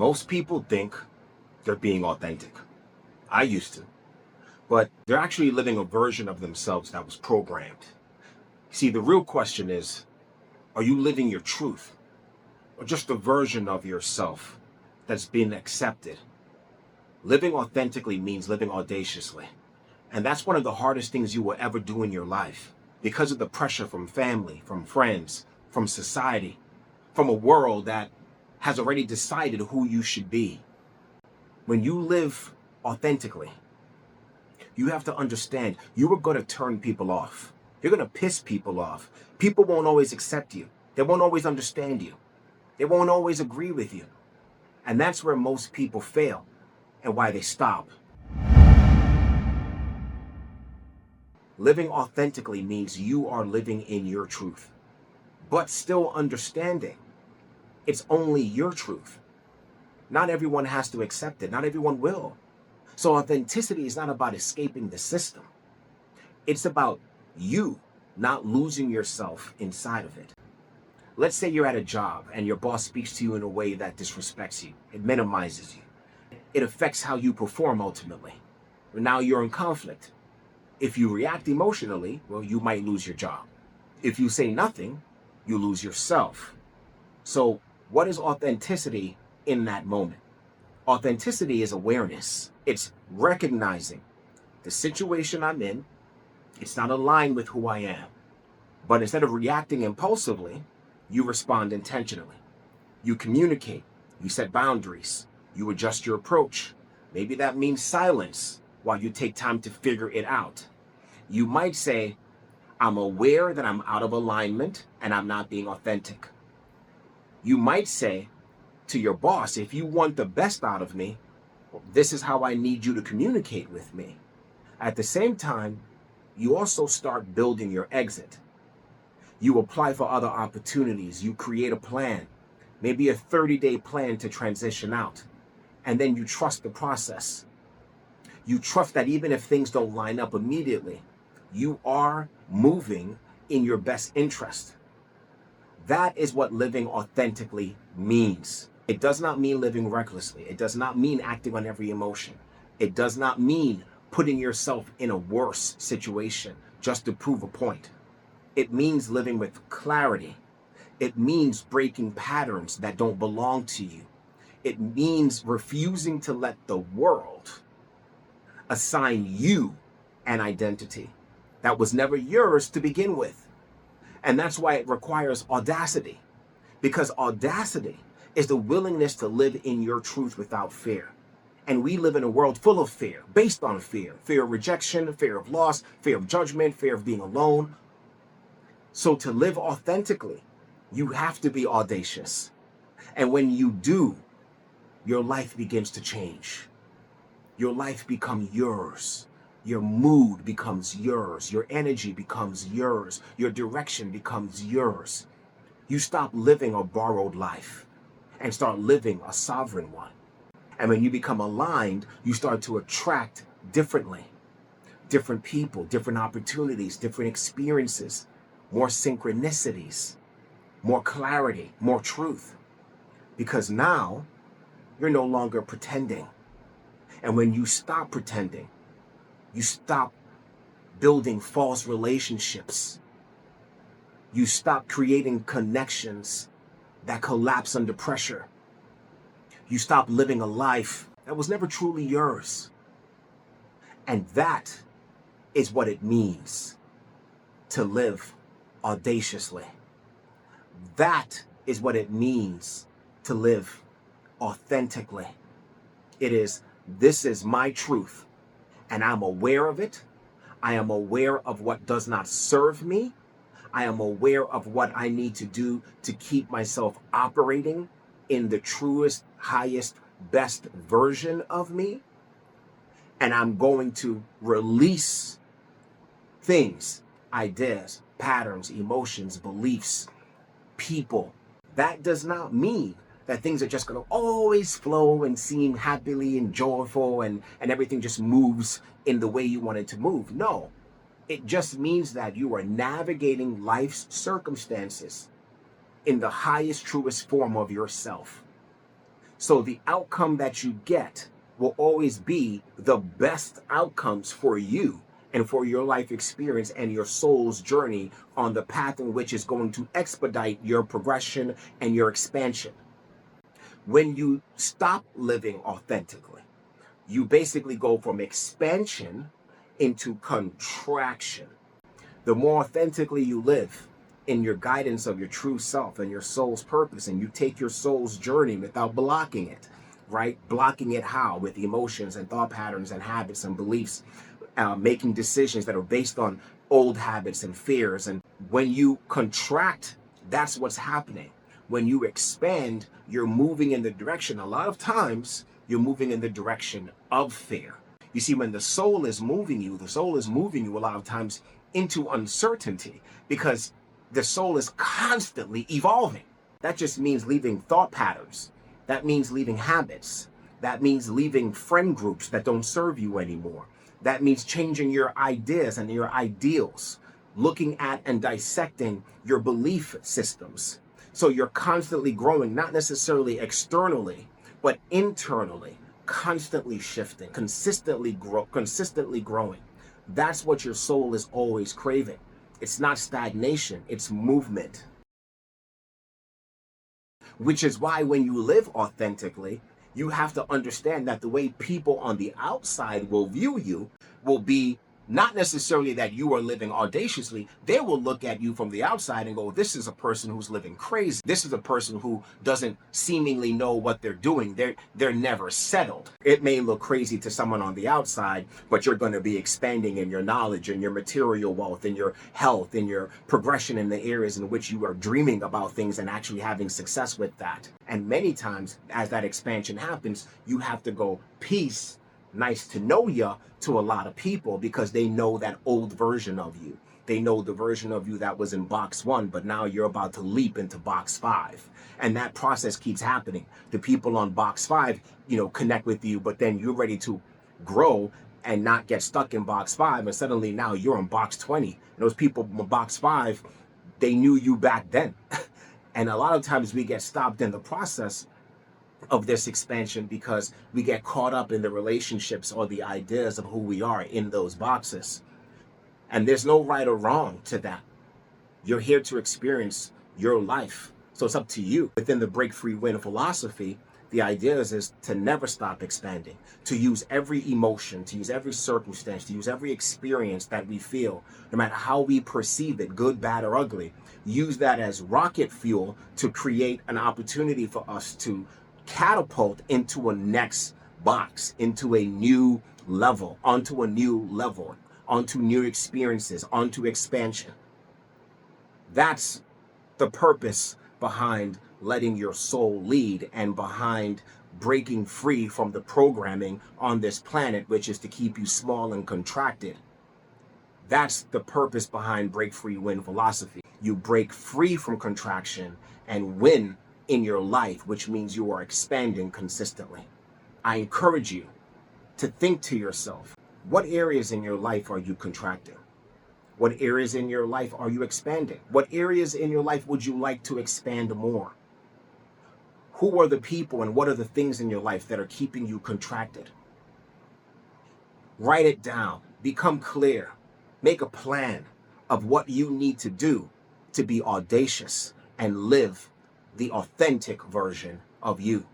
Most people think they're being authentic. I used to. But they're actually living a version of themselves that was programmed. See, the real question is, are you living your truth? Or just a version of yourself that's been accepted? Living authentically means living audaciously. And that's one of the hardest things you will ever do in your life because of the pressure from family, from friends, from society, from a world that has already decided who you should be. When you live authentically, you have to understand you are going to turn people off. You're going to piss people off. People won't always accept you. They won't always understand you. They won't always agree with you. And that's where most people fail and why they stop. Living authentically means you are living in your truth, but still understanding it's only your truth. Not everyone has to accept it. Not everyone will. So authenticity is not about escaping the system. It's about you not losing yourself inside of it. Let's say you're at a job and your boss speaks to you in a way that disrespects you. It minimizes you. It affects how you perform ultimately. Now you're in conflict. If you react emotionally, well, you might lose your job. If you say nothing, you lose yourself. So what is authenticity in that moment? Authenticity is awareness. It's recognizing the situation I'm in. It's not aligned with who I am. But instead of reacting impulsively, you respond intentionally. You communicate. You set boundaries. You adjust your approach. Maybe that means silence while you take time to figure it out. You might say, I'm aware that I'm out of alignment and I'm not being authentic. You might say to your boss, if you want the best out of me, this is how I need you to communicate with me. At the same time, you also start building your exit. You apply for other opportunities. You create a plan, maybe a 30-day plan to transition out. And then you trust the process. You trust that even if things don't line up immediately, you are moving in your best interest. That is what living authentically means. It does not mean living recklessly. It does not mean acting on every emotion. It does not mean putting yourself in a worse situation just to prove a point. It means living with clarity. It means breaking patterns that don't belong to you. It means refusing to let the world assign you an identity that was never yours to begin with. And that's why it requires audacity, because audacity is the willingness to live in your truth without fear. And we live in a world full of fear, based on fear. Fear of rejection, fear of loss, fear of judgment, fear of being alone. So to live authentically, you have to be audacious. And when you do, your life begins to change. Your life becomes yours. Your mood becomes yours. Your energy becomes yours. Your direction becomes yours. You stop living a borrowed life and start living a sovereign one. And when you become aligned, you start to attract differently. Different people, different opportunities, different experiences, more synchronicities, more clarity, more truth. Because now you're no longer pretending. And when you stop pretending, you stop building false relationships. You stop creating connections that collapse under pressure. You stop living a life that was never truly yours. And that is what it means to live audaciously. That is what it means to live authentically. It is, this is my truth, and I'm aware of it. I am aware of what does not serve me. I am aware of what I need to do to keep myself operating in the truest, highest, best version of me. And I'm going to release things, ideas, patterns, emotions, beliefs, people. That does not mean that things are just going to always flow and seem happily and joyful and everything just moves in the way you want it to move. No, it just means that you are navigating life's circumstances in the highest, truest form of yourself. So the outcome that you get will always be the best outcomes for you and for your life experience and your soul's journey on the path in which is going to expedite your progression and your expansion. When you stop living authentically, you basically go from expansion into contraction. The more authentically you live in your guidance of your true self and your soul's purpose, and you take your soul's journey without blocking it, right? Blocking it how? With emotions and thought patterns and habits and beliefs, making decisions that are based on old habits and fears. And when you contract, that's what's happening. When you expand, you're moving in the direction, a lot of times, you're moving in the direction of fear. You see, when the soul is moving you, a lot of times into uncertainty, because the soul is constantly evolving. That just means leaving thought patterns. That means leaving habits. That means leaving friend groups that don't serve you anymore. That means changing your ideas and your ideals, looking at and dissecting your belief systems. So you're constantly growing, not necessarily externally, but internally, constantly shifting, consistently growing. That's what your soul is always craving. It's not stagnation, it's movement. Which is why when you live authentically, you have to understand that the way people on the outside will view you will be not necessarily that you are living audaciously. They will look at you from the outside and go, this is a person who's living crazy. This is a person who doesn't seemingly know what they're doing. They're never settled. It may look crazy to someone on the outside, but you're going to be expanding in your knowledge and your material wealth and your health and your progression in the areas in which you are dreaming about things and actually having success with that. And many times as that expansion happens, you have to go, peace, nice to know ya, to a lot of people, because they know that old version of you. They know the version of you that was in box 1, but now you're about to leap into box 5. And that process keeps happening. The people on box 5, connect with you, but then you're ready to grow and not get stuck in box 5. And suddenly now you're in box 20. And those people in box 5, they knew you back then. And a lot of times we get stopped in the process of this expansion because we get caught up in the relationships or the ideas of who we are in those boxes. And there's no right or wrong to that. You're here to experience your life. So it's up to you. Within the Break Free Win philosophy, the idea is to never stop expanding, to use every emotion, to use every circumstance, to use every experience that we feel, no matter how we perceive it, good, bad, or ugly, use that as rocket fuel to create an opportunity for us to catapult into a next box, into a new level, onto new experiences, onto expansion. That's the purpose behind letting your soul lead and behind breaking free from the programming on this planet, which is to keep you small and contracted. That's the purpose behind Break Free Win philosophy. You break free from contraction and win in your life, which means you are expanding consistently. I encourage you to think to yourself, what areas in your life are you contracting? What areas in your life are you expanding? What areas in your life would you like to expand more? Who are the people and what are the things in your life that are keeping you contracted? Write it down. Become clear. Make a plan of what you need to do to be audacious and live the authentic version of you.